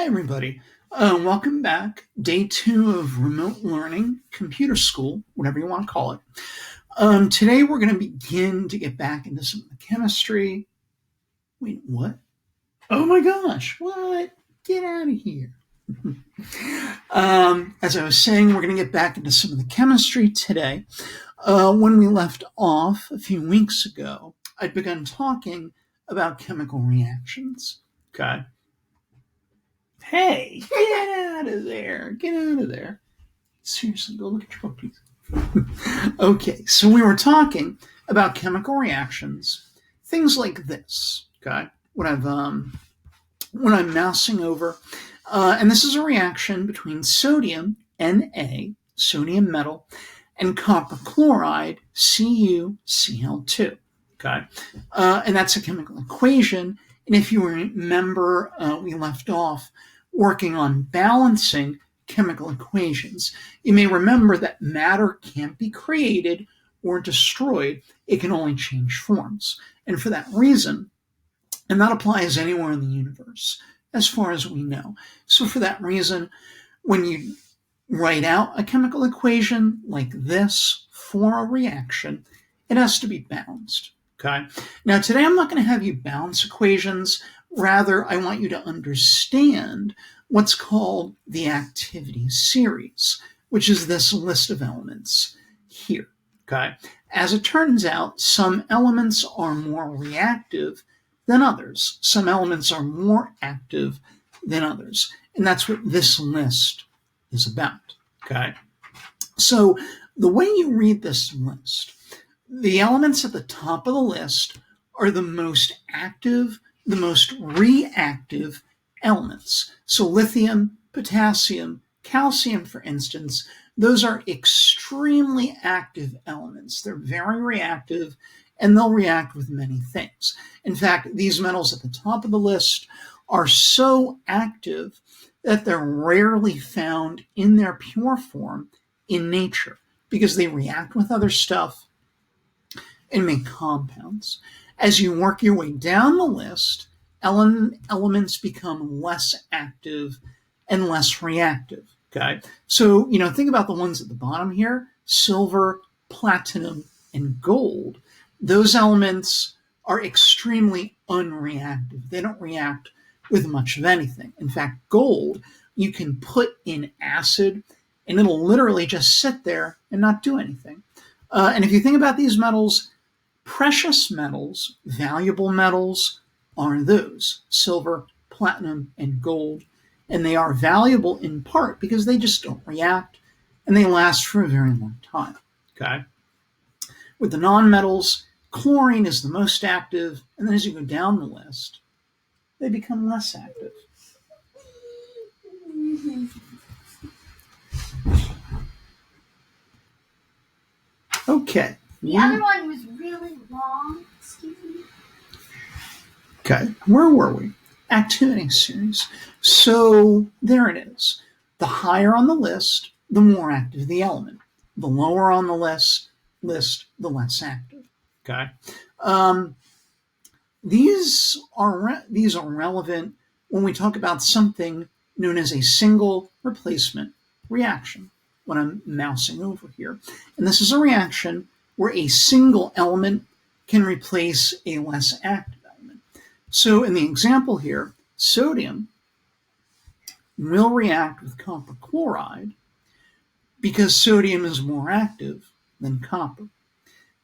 Hi, everybody. Welcome back. Day 2 of remote learning, computer school, whatever you want to call it. Today we're going to begin to get back into some of the chemistry. Wait, what? Oh my gosh, what? Get out of here. As I was saying, we're going to get back into some of the chemistry today. When we left off a few weeks ago, I'd begun talking about chemical reactions. Okay. Hey, get out of there. Get out of there. Seriously, go look at your book, please. Okay, so we were talking about chemical reactions, things like this, okay? When I'm mousing over, and this is a reaction between sodium, Na, sodium metal, and copper chloride, CuCl2, okay? And that's a chemical equation. And if you remember, we left off working on balancing chemical equations. You may remember that matter can't be created or destroyed. It can only change forms. And for that reason, and that applies anywhere in the universe, as far as we know. So for that reason, when you write out a chemical equation like this for a reaction, it has to be balanced. Okay. Now today I'm not going to have you balance equations. Rather, I want you to understand what's called the activity series, which is this list of elements here. Okay. As it turns out, some elements are more reactive than others. Some elements are more active than others. And that's what this list is about. Okay. So the way you read this list, the elements at the top of the list are the most active, the most reactive elements. So lithium, potassium, calcium, for instance, those are extremely active elements. They're very reactive, and they'll react with many things. In fact, these metals at the top of the list are so active that they're rarely found in their pure form in nature because they react with other stuff and make compounds. As you work your way down the list, elements become less active and less reactive. Okay, so think about the ones at the bottom here: silver, platinum, and gold. Those elements are extremely unreactive. They don't react with much of anything. In fact, gold you can put in acid and it'll literally just sit there and not do anything. And if you think about these metals, precious metals, valuable metals, are those: silver, platinum, and gold. And they are valuable in part because they just don't react and they last for a very long time. Okay. With the nonmetals, chlorine is the most active, and then as you go down the list, they become less active. Okay. The other one was really long. Excuse me. Okay, where were we? Activity series. So there it is. The higher on the list, the more active the element. The lower on the list, the less active. Okay. These are relevant when we talk about something known as a single replacement reaction, when I'm mousing over here. And this is a reaction where a single element can replace a less active element. So in the example here, sodium will react with copper chloride because sodium is more active than copper.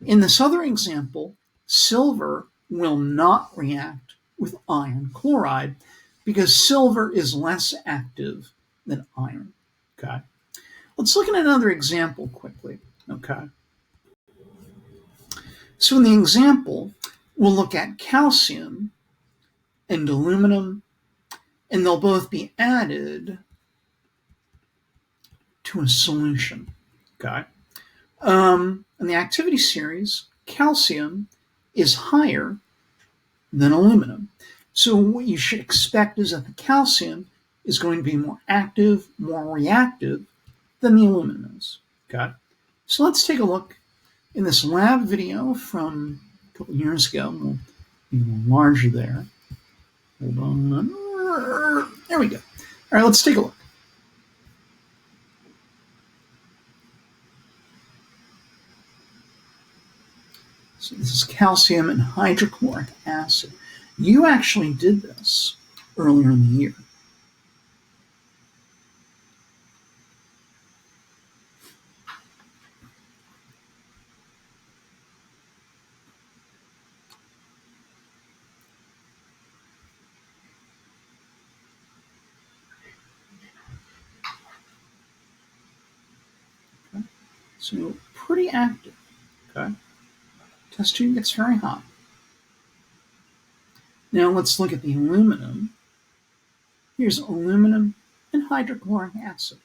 In this other example, silver will not react with iron chloride because silver is less active than iron. Okay. Let's look at another example quickly. Okay. So in the example, we'll look at calcium and aluminum, and they'll both be added to a solution. Okay. In the activity series, calcium is higher than aluminum. So what you should expect is that the calcium is going to be more active, more reactive than the aluminum is. Okay. So let's take a look in this lab video from a couple years ago. We'll be larger there. Hold on. There we go. All right, let's take a look. So this is calcium and hydrochloric acid. You actually did this earlier in the year. Okay? So pretty active. Okay? Test tube gets very hot. Now let's look at the aluminum. Here's aluminum and hydrochloric acid.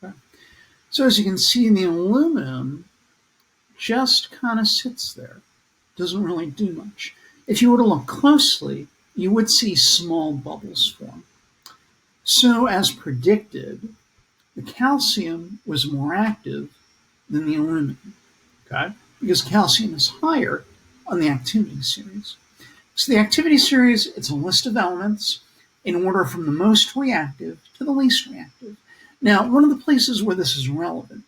Okay? So as you can see, the aluminum just kind of sits there. Doesn't really do much. If you were to look closely, you would see small bubbles form. So as predicted, the calcium was more active than the aluminum, okay? Because calcium is higher on the activity series. So the activity series, it's a list of elements in order from the most reactive to the least reactive. Now, one of the places where this is relevant,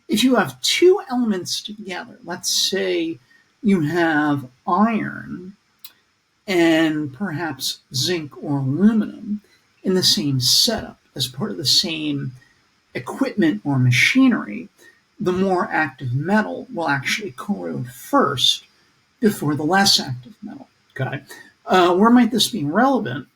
if you have two elements together, let's say you have iron and perhaps zinc or aluminum in the same setup as part of the same equipment or machinery, the more active metal will actually corrode first before the less active metal. Okay, where might this be relevant?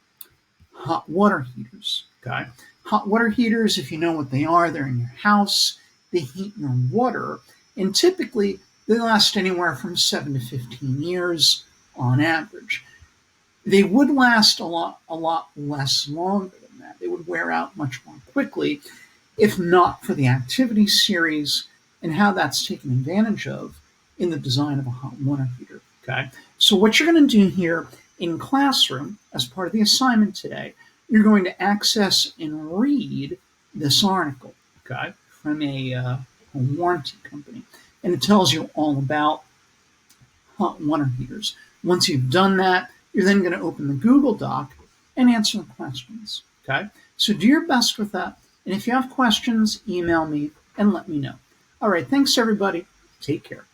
Hot water heaters. Okay, hot water heaters, if you know what they are, they're in your house. They heat your water, and typically they last anywhere from 7 to 15 years on average. They would last a lot less longer than that. They would wear out much more quickly if not for the activity series and how that's taken advantage of in the design of a hot water heater. Okay, so what you're going to do here in classroom as part of the assignment today, you're going to access and read this article, okay, from a warranty company, and it tells you all about hot water heaters. Once you've done that, you're then going to open the Google Doc and answer the questions. Okay, so do your best with that. And if you have questions, email me and let me know. All right, thanks everybody. Take care.